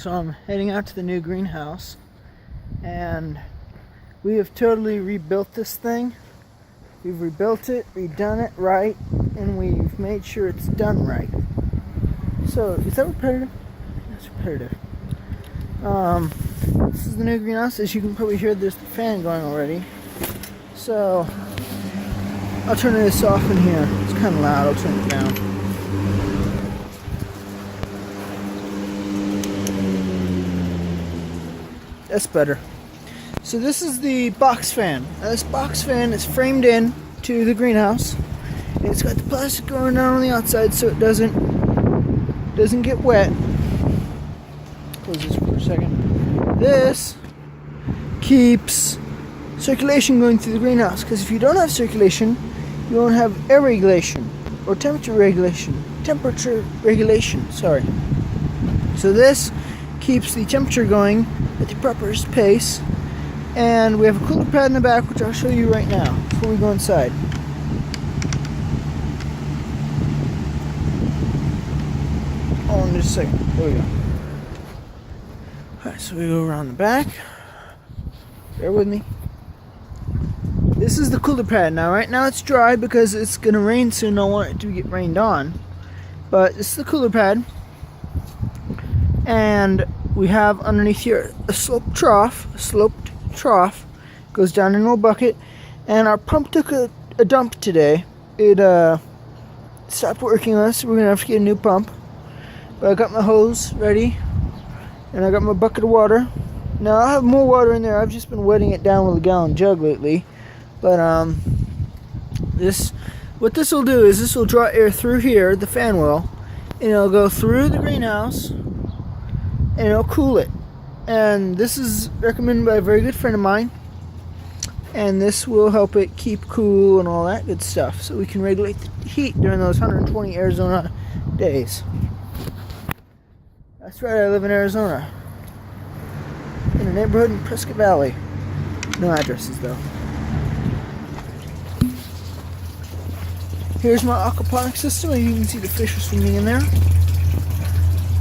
So I'm heading out to the new greenhouse, and we have totally rebuilt this thing. We've rebuilt it, redone it right, and we've made sure it's done right. So, is that repetitive? That's repetitive. This is the new greenhouse. As you can probably hear, there's the fan going already. So, I'll turn this off in here. It's kind of loud. I'll turn it down. That's better. So this is the box fan. Now this box fan is framed in to the greenhouse. It's got the plastic going down on the outside so it doesn't get wet. Close this for a second. This keeps circulation going through the greenhouse, because if you don't have circulation, you won't have air regulation or temperature regulation. Sorry. So this keeps the temperature going at the proper pace, and we have a cooler pad in the back, which I'll show you right now before we go inside. Oh, in just a second. There we go. Alright, so we go around the back. Bear with me. This is the cooler pad. Now, right now it's dry because it's going to rain soon. I don't want it to get rained on. But this is the cooler pad. And we have underneath here a sloped trough. Goes down into a bucket. And our pump took a dump today. It stopped working on us, so we're going to have to get a new pump. But I got my hose ready. And I got my bucket of water. Now I'll have more water in there. I've just been wetting it down with a gallon jug lately. But what this will do is this will draw air through here, the fan will, and it'll go through the greenhouse, and it'll cool it. And this is recommended by a very good friend of mine, and this will help it keep cool and all that good stuff, so we can regulate the heat during those 120 Arizona days. That's right, I live in Arizona, in a neighborhood in Prescott Valley. No addresses though. Here's my aquaponics system, and you can see the fish are swimming in there.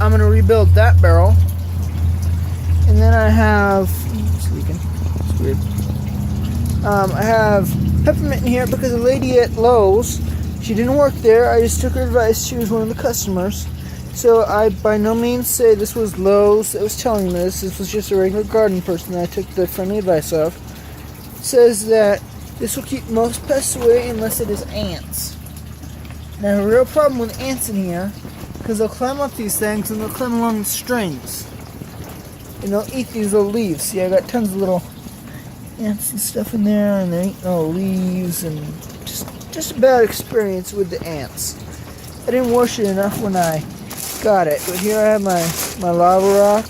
I'm going to rebuild that barrel. And then I have... It's leaking. It's weird. I have peppermint in here because a lady at Lowe's, she didn't work there. I just took her advice. She was one of the customers. So I by no means say this was Lowe's that was telling me this. This was just a regular garden person that I took the friendly advice of. It says that this will keep most pests away unless it is ants. Now, a real problem with ants in here, because they'll climb up these things and they'll climb along the strings. And they'll eat these little leaves. See, I got tons of little ants and stuff in there, and they're eating all the leaves, and just a bad experience with the ants. I didn't wash it enough when I got it, but here I have my lava rock.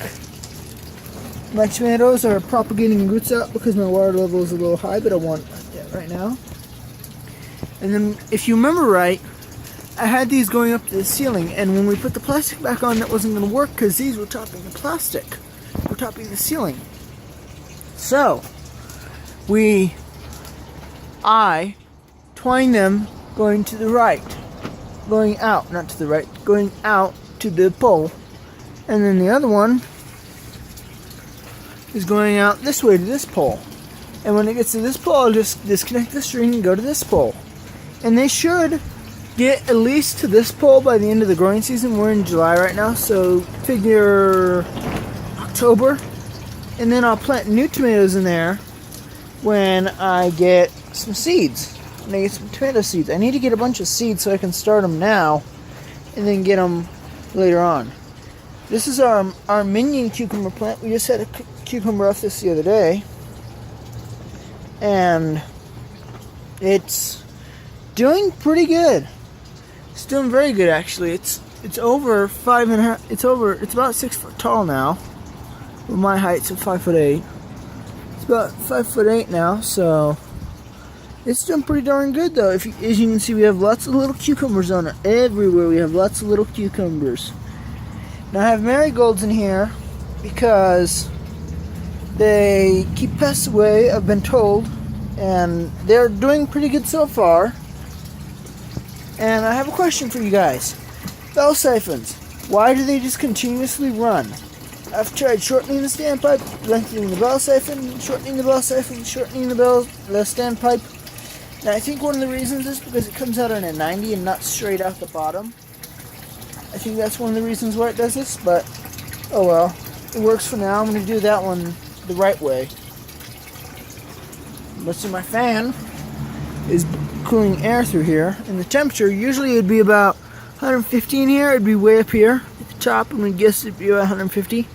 My tomatoes are propagating roots out because my water level is a little high, but I want that right now. And then, if you remember right, I had these going up to the ceiling, and when we put the plastic back on, that wasn't going to work because these were topping the plastic. Were topping the ceiling. So, I twined them going to the right. Going out, not to the right, going out to the pole. And then the other one is going out this way to this pole. And when it gets to this pole, I'll just disconnect the string and go to this pole. And they should get at least to this pole by the end of the growing season. We're in July right now, so figure October. And then I'll plant new tomatoes in there when I get some seeds. When I get some tomato seeds. I need to get a bunch of seeds so I can start them now and then get them later on. This is our minion cucumber plant. We just had a cucumber off this the other day. And it's doing pretty good. It's doing very good, actually. It's over 5.5. It's about 6 foot tall now. Well, my height's at 5'8". It's about 5'8" now, so it's doing pretty darn good, though. As you can see, we have lots of little cucumbers on it. Everywhere we have lots of little cucumbers. Now I have marigolds in here because they keep pests away, I've been told, and they're doing pretty good so far. And I have a question for you guys. Bell siphons, why do they just continuously run? I've tried shortening the standpipe, lengthening the bell siphon, shortening the bell siphon, shortening the standpipe. And I think one of the reasons is because it comes out on a 90 and not straight out the bottom. I think that's one of the reasons why it does this, but oh well. It works for now. I'm going to do that one the right way. But see, my fan is cooling air through here, and the temperature, usually it'd be about 115 here. It'd be way up here at the top, and we guess it'd be about 150.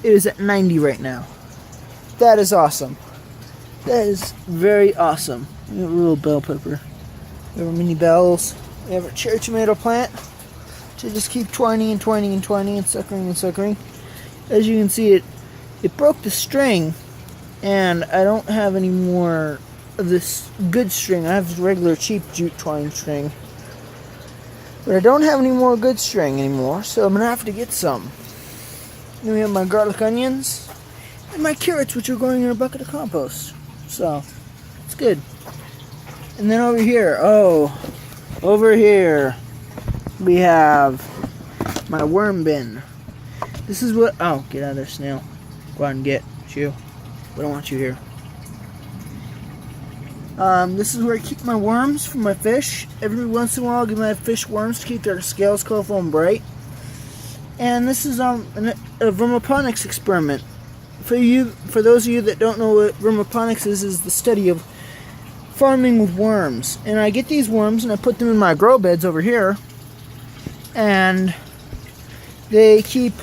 It is at 90 right now. That is awesome. That is very awesome. We have a little bell pepper. We have our mini bells. We have our cherry tomato plant to just keep twining and twining and twining and suckering and suckering. As you can see, it broke the string, and I don't have any more of this good string. I have regular cheap jute twine string, but I don't have any more good string anymore, so I'm gonna have to get some. Then we have my garlic onions and my carrots, which are going in a bucket of compost, so it's good. And then over here, over here we have my worm bin. This is what, oh, get out of there, snail. Go out and get you. We don't want you here. This is where I keep my worms for my fish. Every once in a while I'll give my fish worms to keep their scales colorful and bright. And this is a vermiponics experiment. For those of you that don't know what vermiponics is the study of farming with worms. And I get these worms and I put them in my grow beds over here. And they keep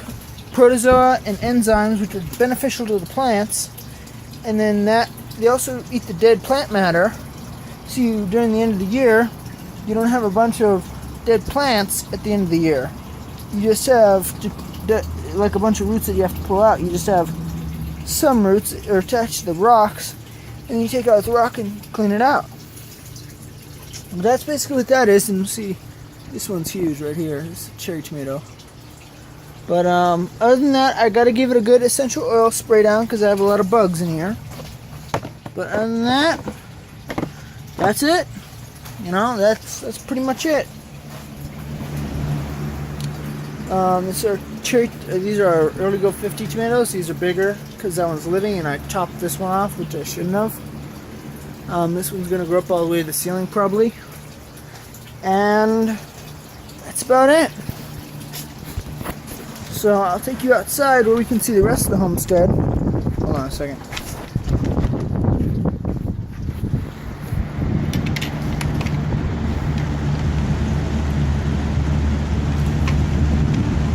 protozoa and enzymes which are beneficial to the plants. And then they also eat the dead plant matter. So during the end of the year, you don't have a bunch of dead plants at the end of the year. You just have like a bunch of roots that you have to pull out. You just have some roots that are attached to the rocks, and you take out the rock and clean it out. But that's basically what that is. And see, this one's huge right here. It's a cherry tomato. But other than that, I gotta give it a good essential oil spray down because I have a lot of bugs in here. But other than that, that's it. You know, that's pretty much it. These are our Early Go 50 tomatoes. These are bigger because that one's living, and I chopped this one off, which I shouldn't have. This one's gonna grow up all the way to the ceiling probably, and that's about it. So I'll take you outside where we can see the rest of the homestead. Hold on a second.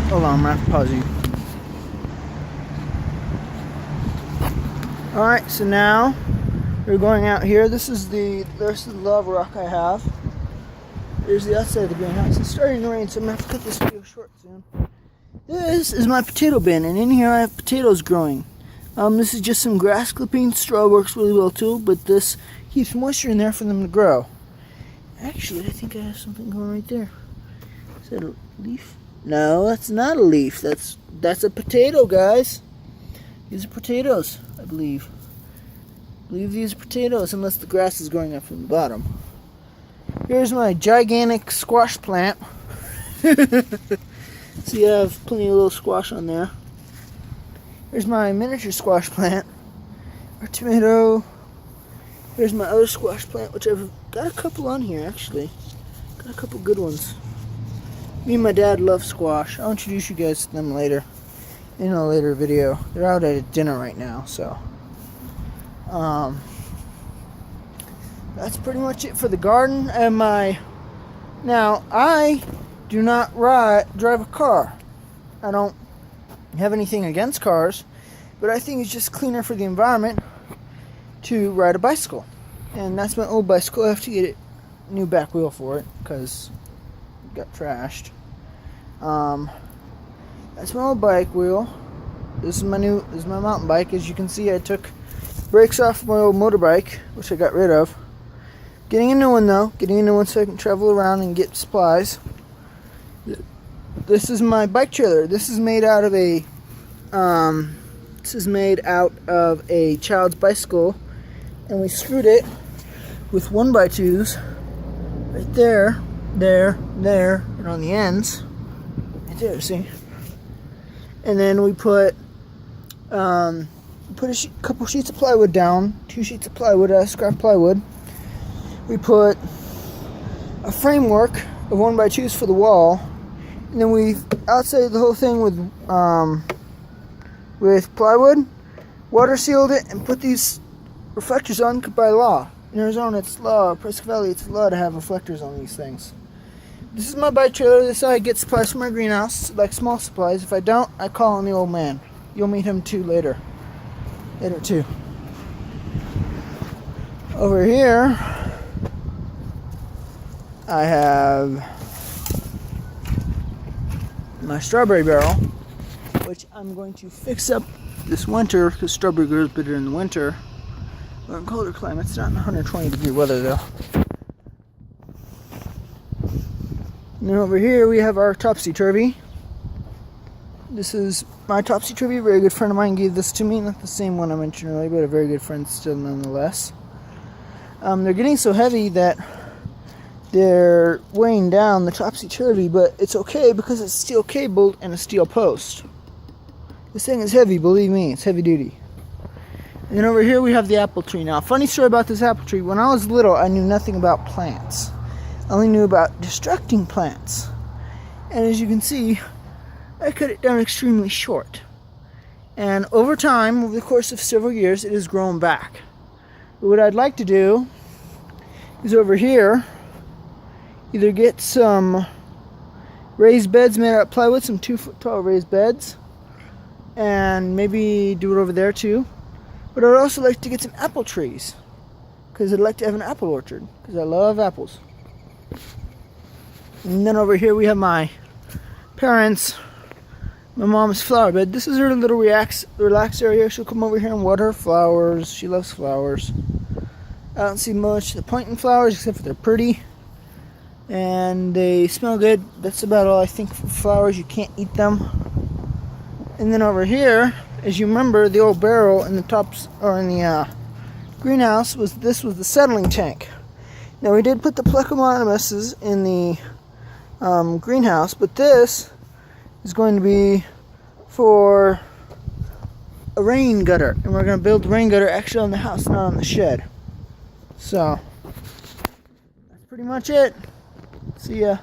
Hold on, I'm gonna have to pause you. Alright, so now we're going out here. This is the rest of the lava rock I have. Here's the outside of the greenhouse. It's starting to rain, so I'm gonna have to cut this video short soon. This is my potato bin, and in here I have potatoes growing. This is just some grass clippings. Straw works really well too, but this keeps moisture in there for them to grow. Actually, I think I have something going right there. Is that a leaf? No, that's not a leaf. That's a potato, guys. These are potatoes, I believe. I believe these are potatoes, unless the grass is growing up from the bottom. Here's my gigantic squash plant. So you have plenty of little squash on there. Here's my miniature squash plant. Our tomato. Here's my other squash plant, which I've got a couple on here, actually. Got a couple good ones. Me and my dad love squash. I'll introduce you guys to them later in a later video. They're out at a dinner right now, so that's pretty much it for the garden. And now I do not drive a car. I don't have anything against cars, but I think it's just cleaner for the environment to ride a bicycle. And that's my old bicycle. I have to get a new back wheel for it because got trashed. That's my old bike wheel. This is my mountain bike. As you can see, I took brakes off my old motorbike, which I got rid of. Getting a new one though. Getting a new one so I can travel around and get supplies. This is my bike trailer. This is made out of a child's bicycle, and we screwed it with 1x2s right there, and on the ends, right there, see? And then we put Put a couple sheets of plywood down, 2 sheets of plywood, scrap plywood. We put a framework of 1x2s for the wall, and then we outside the whole thing with plywood, water sealed it, and put these reflectors on by law. In Arizona, it's law. Prescott Valley, it's law to have reflectors on these things. This is my bike trailer. This is how I get supplies from my greenhouse, like small supplies. If I don't, I call on the old man. You'll meet him too later. Later too. Over here, I have my strawberry barrel, which I'm going to fix up this winter because strawberry grows better in the winter. Or in colder climates, not in 120-degree weather though. And then over here we have our topsy-turvy. This is my topsy-turvy. A very good friend of mine gave this to me. Not the same one I mentioned earlier, but a very good friend still nonetheless. They're getting so heavy that they're weighing down the topsy-turvy, but it's okay because it's steel cabled and a steel post. This thing is heavy, believe me, it's heavy duty. And then over here we have the apple tree. Now, funny story about this apple tree. When I was little, I knew nothing about plants. I only knew about destructing plants. And as you can see, I cut it down extremely short. And over time, over the course of several years, it has grown back. But what I'd like to do is over here, either get some raised beds made out of plywood, some 2-foot tall raised beds, and maybe do it over there too. But I'd also like to get some apple trees, because I'd like to have an apple orchard, because I love apples. And then over here we have my parents, my mom's flower bed. This is her little relax area. She'll come over here and water her flowers. She loves flowers. I don't see much the point in flowers, except for they're pretty and they smell good. That's about all I think for flowers. You can't eat them. And then over here, as you remember, the old barrel in the tops, or in the greenhouse, was the settling tank. Now we did put the Plecomonomuses in the greenhouse, but this is going to be for a rain gutter, and we're going to build the rain gutter actually on the house, not on the shed. So that's pretty much it. See ya.